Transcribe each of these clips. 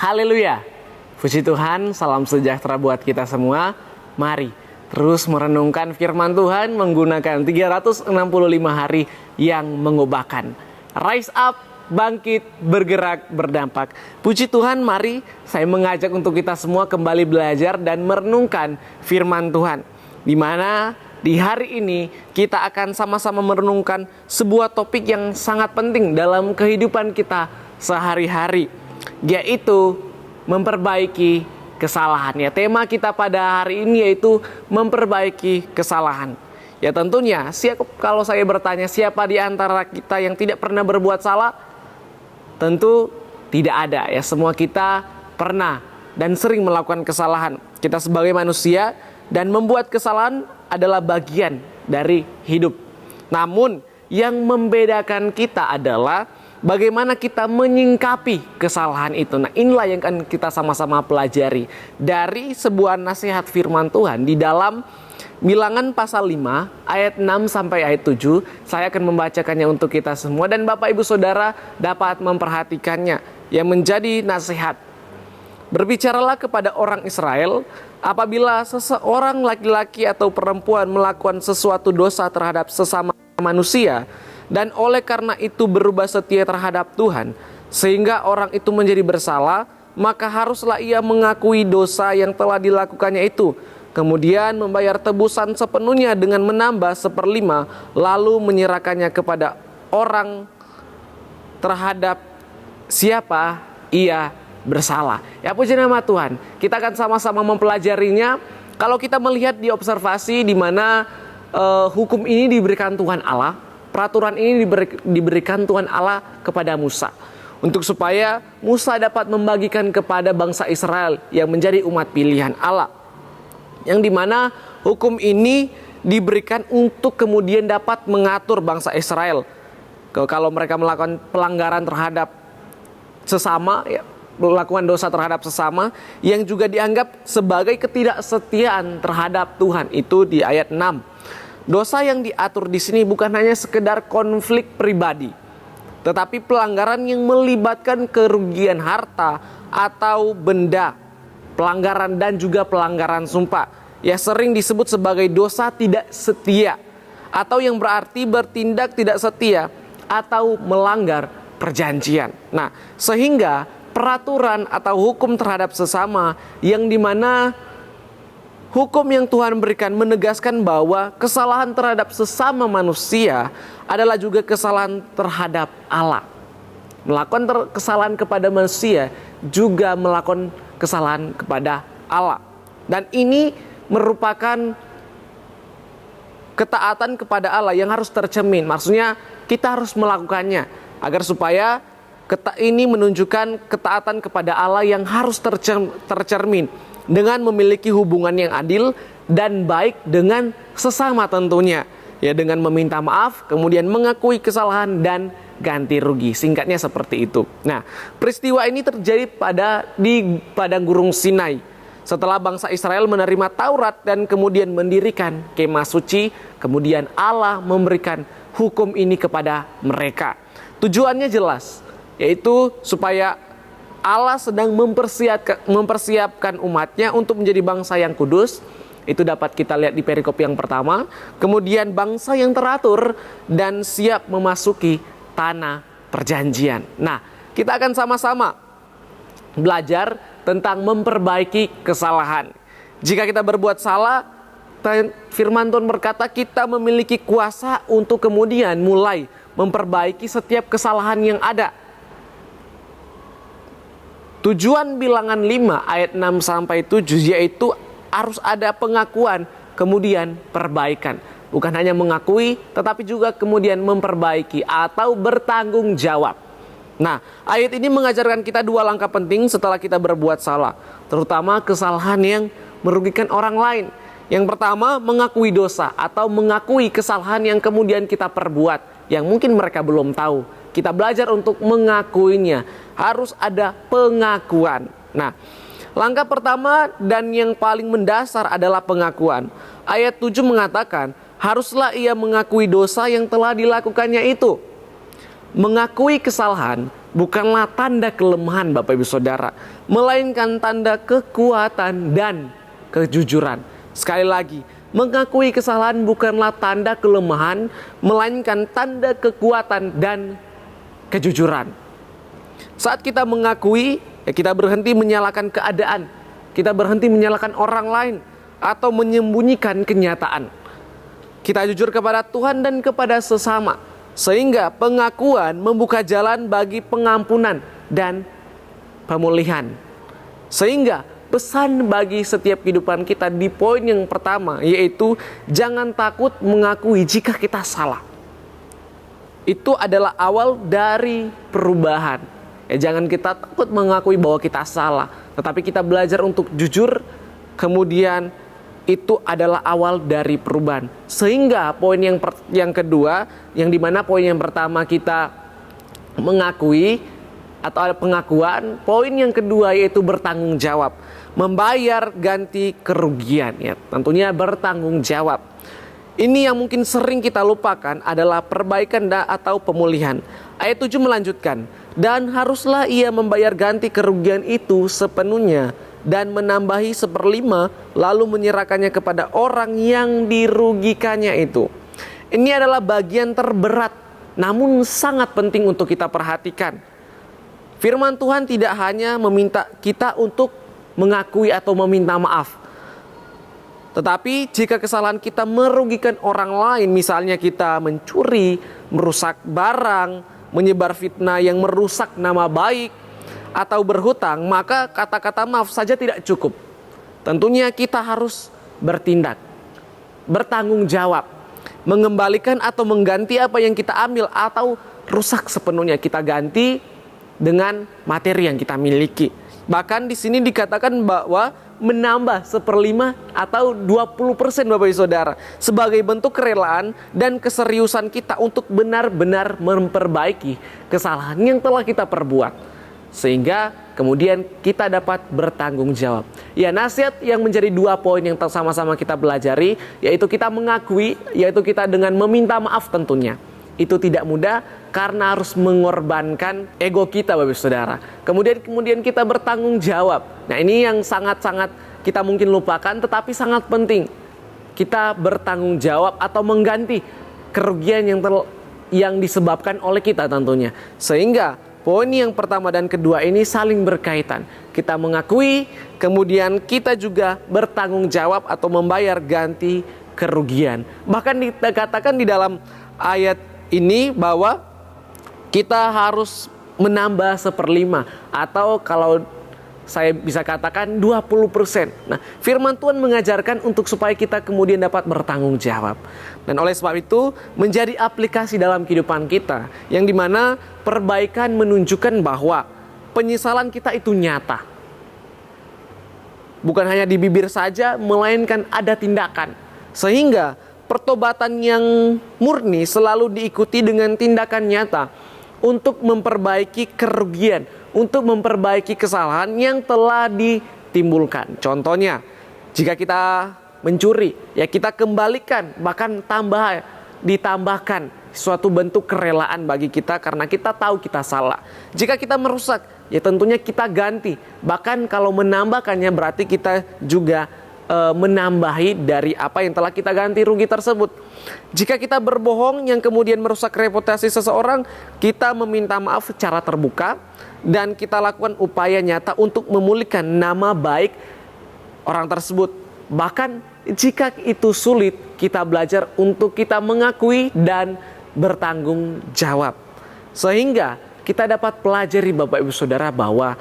Haleluya. Puji Tuhan, salam sejahtera buat kita semua. Mari terus merenungkan firman Tuhan menggunakan 365 hari yang mengubahkan. Rise up, bangkit, bergerak, berdampak. Puji Tuhan, mari saya mengajak untuk kita semua kembali belajar dan merenungkan firman Tuhan. Di mana di hari ini kita akan sama-sama merenungkan sebuah topik yang sangat penting dalam kehidupan kita sehari-hari, yaitu memperbaiki kesalahan. Ya, tema kita pada hari ini yaitu memperbaiki kesalahan. Ya, tentunya kalau saya bertanya siapa di antara kita yang tidak pernah berbuat salah? Tentu tidak ada. Ya, semua kita pernah dan sering melakukan kesalahan. Kita sebagai manusia dan membuat kesalahan adalah bagian dari hidup. Namun yang membedakan kita adalah bagaimana kita menyingkapi kesalahan itu. Nah, inilah yang akan kita sama-sama pelajari dari sebuah nasihat firman Tuhan di dalam Bilangan pasal 5 ayat 6 sampai ayat 7. Saya akan membacakannya untuk kita semua dan Bapak Ibu Saudara dapat memperhatikannya yang menjadi nasihat. Berbicaralah kepada orang Israel, apabila seseorang laki-laki atau perempuan melakukan sesuatu dosa terhadap sesama manusia dan oleh karena itu berubah setia terhadap Tuhan, sehingga orang itu menjadi bersalah, maka haruslah ia mengakui dosa yang telah dilakukannya itu, kemudian membayar tebusan sepenuhnya dengan menambah 1/5, lalu menyerahkannya kepada orang terhadap siapa ia bersalah. Ya, puji nama Tuhan. Kita akan sama-sama mempelajarinya. Kalau kita melihat di observasi di mana hukum ini diberikan Tuhan Allah, peraturan ini diberikan Tuhan Allah kepada Musa, untuk supaya Musa dapat membagikan kepada bangsa Israel yang menjadi umat pilihan Allah. Yang dimana hukum ini diberikan untuk kemudian dapat mengatur bangsa Israel. Kalau mereka melakukan pelanggaran terhadap sesama, ya, melakukan dosa terhadap sesama yang juga dianggap sebagai ketidaksetiaan terhadap Tuhan, itu di ayat 6. Dosa yang diatur di sini bukan hanya sekedar konflik pribadi, tetapi pelanggaran yang melibatkan kerugian harta atau benda, pelanggaran dan juga pelanggaran sumpah. Ya, sering disebut sebagai dosa tidak setia, atau yang berarti bertindak tidak setia atau melanggar perjanjian. Nah, sehingga peraturan atau hukum terhadap sesama yang dimana hukum yang Tuhan berikan menegaskan bahwa kesalahan terhadap sesama manusia adalah juga kesalahan terhadap Allah. Melakukan kesalahan kepada manusia juga melakukan kesalahan kepada Allah. Dan ini merupakan ketaatan kepada Allah yang harus tercermin. Maksudnya kita harus melakukannya agar supaya ini menunjukkan ketaatan kepada Allah yang harus tercermin dengan memiliki hubungan yang adil dan baik dengan sesama tentunya. Ya, dengan meminta maaf, kemudian mengakui kesalahan dan ganti rugi. Singkatnya seperti itu. Nah, peristiwa ini terjadi di padang gurun Sinai. Setelah bangsa Israel menerima Taurat dan kemudian mendirikan kemah suci, kemudian Allah memberikan hukum ini kepada mereka. Tujuannya jelas, yaitu supaya Allah sedang mempersiapkan umatnya untuk menjadi bangsa yang kudus. Itu dapat kita lihat di perikop yang pertama. Kemudian bangsa yang teratur dan siap memasuki tanah perjanjian. Nah, kita akan sama-sama belajar tentang memperbaiki kesalahan. Jika kita berbuat salah, firman Tuhan berkata kita memiliki kuasa untuk kemudian mulai memperbaiki setiap kesalahan yang ada. Tujuan Bilangan 5 ayat 6 sampai 7 yaitu harus ada pengakuan, kemudian perbaikan. Bukan hanya mengakui, tetapi juga kemudian memperbaiki atau bertanggung jawab. Nah, ayat ini mengajarkan kita dua langkah penting setelah kita berbuat salah, terutama kesalahan yang merugikan orang lain. Yang pertama, mengakui dosa atau mengakui kesalahan yang kemudian kita perbuat, yang mungkin mereka belum tahu. Kita belajar untuk mengakuinya. Harus ada pengakuan. Nah, langkah pertama dan yang paling mendasar adalah pengakuan. Ayat 7 mengatakan, haruslah ia mengakui dosa yang telah dilakukannya itu. Mengakui kesalahan bukanlah tanda kelemahan Bapak Ibu Saudara, melainkan tanda kekuatan dan kejujuran. Sekali lagi, mengakui kesalahan bukanlah tanda kelemahan, melainkan tanda kekuatan dan kejujuran. Saat kita mengakui, ya kita berhenti menyalahkan keadaan, kita berhenti menyalahkan orang lain, atau menyembunyikan kenyataan. Kita jujur kepada Tuhan dan kepada sesama, sehingga pengakuan membuka jalan bagi pengampunan dan pemulihan. Sehingga pesan bagi setiap kehidupan kita di poin yang pertama, yaitu jangan takut mengakui jika kita salah. Itu adalah awal dari perubahan. Jangan kita takut mengakui bahwa kita salah, tetapi kita belajar untuk jujur. Kemudian itu adalah awal dari perubahan. Sehingga poin yang kedua, yang dimana poin yang pertama kita mengakui atau ada pengakuan, poin yang kedua yaitu bertanggung jawab, membayar ganti kerugian, ya tentunya bertanggung jawab. Ini yang mungkin sering kita lupakan adalah perbaikan atau pemulihan. Ayat 7 melanjutkan, dan haruslah ia membayar ganti kerugian itu sepenuhnya dan menambahi 1/5, lalu menyerahkannya kepada orang yang dirugikannya itu. Ini adalah bagian terberat, namun sangat penting untuk kita perhatikan. Firman Tuhan tidak hanya meminta kita untuk mengakui atau meminta maaf, tetapi jika kesalahan kita merugikan orang lain, misalnya kita mencuri, merusak barang, menyebar fitnah yang merusak nama baik, atau berhutang, maka kata-kata maaf saja tidak cukup. Tentunya kita harus bertindak, bertanggung jawab, mengembalikan atau mengganti apa yang kita ambil atau rusak sepenuhnya, kita ganti dengan materi yang kita miliki. Bahkan di sini dikatakan bahwa menambah 1/5 atau 20% Bapak Ibu Saudara, sebagai bentuk kerelaan dan keseriusan kita untuk benar-benar memperbaiki kesalahan yang telah kita perbuat, sehingga kemudian kita dapat bertanggung jawab. Ya, nasihat yang menjadi 2 poin yang sama-sama kita pelajari, yaitu kita mengakui, yaitu kita dengan meminta maaf tentunya. Itu tidak mudah karena harus mengorbankan ego kita Bapak Ibu Saudara. Kemudian kita bertanggung jawab. Nah, ini yang sangat-sangat kita mungkin lupakan, tetapi sangat penting. Kita bertanggung jawab atau mengganti kerugian yang disebabkan oleh kita tentunya. Sehingga poin yang pertama dan kedua ini saling berkaitan. Kita mengakui, kemudian kita juga bertanggung jawab atau membayar ganti kerugian. Bahkan dikatakan di dalam ayat ini bahwa kita harus menambah 1/5 atau kalau saya bisa katakan 20%. Nah, firman Tuhan mengajarkan untuk supaya kita kemudian dapat bertanggung jawab. Dan oleh sebab itu menjadi aplikasi dalam kehidupan kita, yang dimana perbaikan menunjukkan bahwa penyesalan kita itu nyata. Bukan hanya di bibir saja, melainkan ada tindakan. Sehingga pertobatan yang murni selalu diikuti dengan tindakan nyata untuk memperbaiki kerugian, untuk memperbaiki kesalahan yang telah ditimbulkan. Contohnya, jika kita mencuri, ya kita kembalikan, bahkan ditambahkan suatu bentuk kerelaan bagi kita karena kita tahu kita salah. Jika kita merusak, ya tentunya kita ganti. Bahkan kalau menambahkannya berarti kita juga menambahi dari apa yang telah kita ganti rugi tersebut. Jika kita berbohong yang kemudian merusak reputasi seseorang, kita meminta maaf secara terbuka dan kita lakukan upaya nyata untuk memulihkan nama baik orang tersebut. Bahkan jika itu sulit, kita belajar untuk kita mengakui dan bertanggung jawab. Sehingga kita dapat pelajari Bapak Ibu Saudara bahwa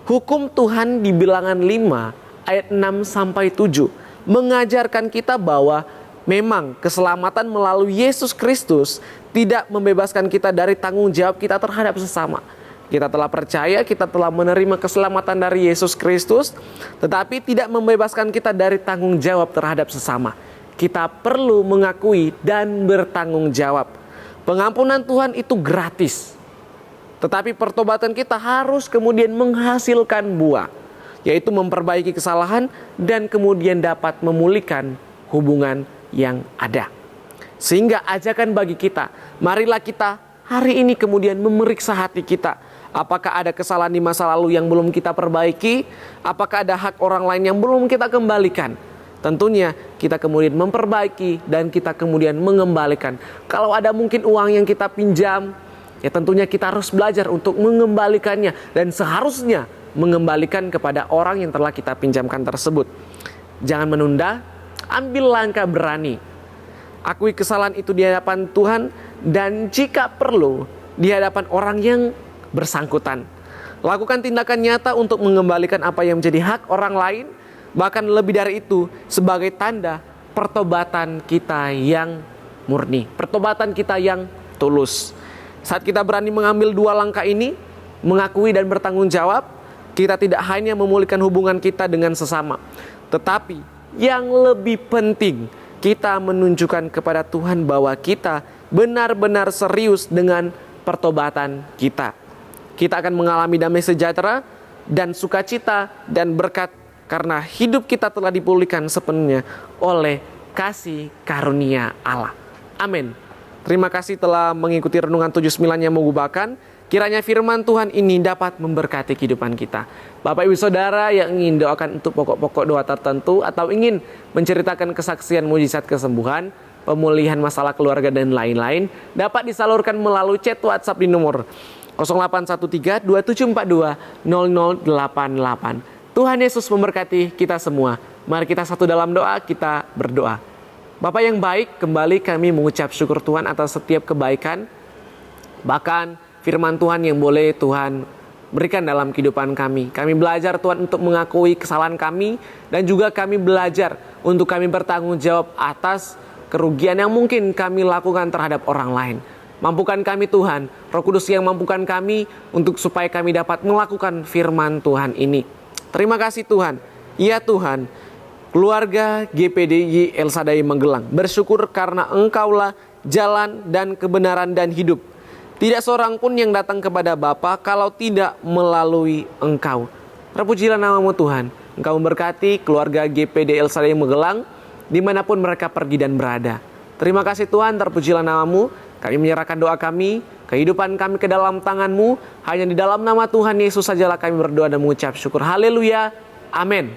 hukum Tuhan di Bilangan 5 ayat 6-7 mengajarkan kita bahwa memang keselamatan melalui Yesus Kristus tidak membebaskan kita dari tanggung jawab kita terhadap sesama. Kita telah percaya, kita telah menerima keselamatan dari Yesus Kristus, tetapi tidak membebaskan kita dari tanggung jawab terhadap sesama. Kita perlu mengakui dan bertanggung jawab. Pengampunan Tuhan itu gratis, tetapi pertobatan kita harus kemudian menghasilkan buah, yaitu memperbaiki kesalahan dan kemudian dapat memulihkan hubungan yang ada. Sehingga ajakan bagi kita, marilah kita hari ini kemudian memeriksa hati kita. Apakah ada kesalahan di masa lalu yang belum kita perbaiki? Apakah ada hak orang lain yang belum kita kembalikan? Tentunya kita kemudian memperbaiki dan kita kemudian mengembalikan. Kalau ada mungkin uang yang kita pinjam, ya tentunya kita harus belajar untuk mengembalikannya dan seharusnya mengembalikan kepada orang yang telah kita pinjamkan tersebut. Jangan menunda, ambil langkah berani. Akui kesalahan itu di hadapan Tuhan dan jika perlu di hadapan orang yang bersangkutan. Lakukan tindakan nyata untuk mengembalikan apa yang menjadi hak orang lain, bahkan lebih dari itu sebagai tanda pertobatan kita yang murni, pertobatan kita yang tulus. Saat kita berani mengambil dua langkah ini, mengakui dan bertanggung jawab, kita tidak hanya memulihkan hubungan kita dengan sesama, tetapi yang lebih penting, kita menunjukkan kepada Tuhan bahwa kita benar-benar serius dengan pertobatan kita. Kita akan mengalami damai sejahtera dan sukacita dan berkat karena hidup kita telah dipulihkan sepenuhnya oleh kasih karunia Allah. Amin. Terima kasih telah mengikuti renungan 79 yang mengubahkan. Kiranya firman Tuhan ini dapat memberkati kehidupan kita. Bapak Ibu Saudara yang ingin doakan untuk pokok-pokok doa tertentu atau ingin menceritakan kesaksian mujizat kesembuhan, pemulihan masalah keluarga dan lain-lain, dapat disalurkan melalui chat WhatsApp di nomor 0813-2742-0088. Tuhan Yesus memberkati kita semua. Mari kita satu dalam doa, kita berdoa. Bapa yang baik, kembali kami mengucap syukur Tuhan atas setiap kebaikan, bahkan firman Tuhan yang boleh Tuhan berikan dalam kehidupan kami. Kami belajar Tuhan untuk mengakui kesalahan kami, dan juga kami belajar untuk kami bertanggung jawab atas kerugian yang mungkin kami lakukan terhadap orang lain. Mampukan kami Tuhan, Roh Kudus yang mampukan kami untuk supaya kami dapat melakukan firman Tuhan ini. Terima kasih Tuhan. Ya Tuhan, keluarga GPDI El Shaddai Magelang bersyukur karena Engkaulah jalan dan kebenaran dan hidup. Tidak seorang pun yang datang kepada Bapa kalau tidak melalui Engkau. Terpujilah nama-Mu Tuhan. Engkau memberkati keluarga GPDI El Shaddai Magelang dimanapun mereka pergi dan berada. Terima kasih Tuhan, terpujilah nama-Mu. Kami menyerahkan doa kami, kehidupan kami ke dalam tangan-Mu. Hanya di dalam nama Tuhan Yesus sajalah kami berdoa dan mengucap syukur. Haleluya. Amin.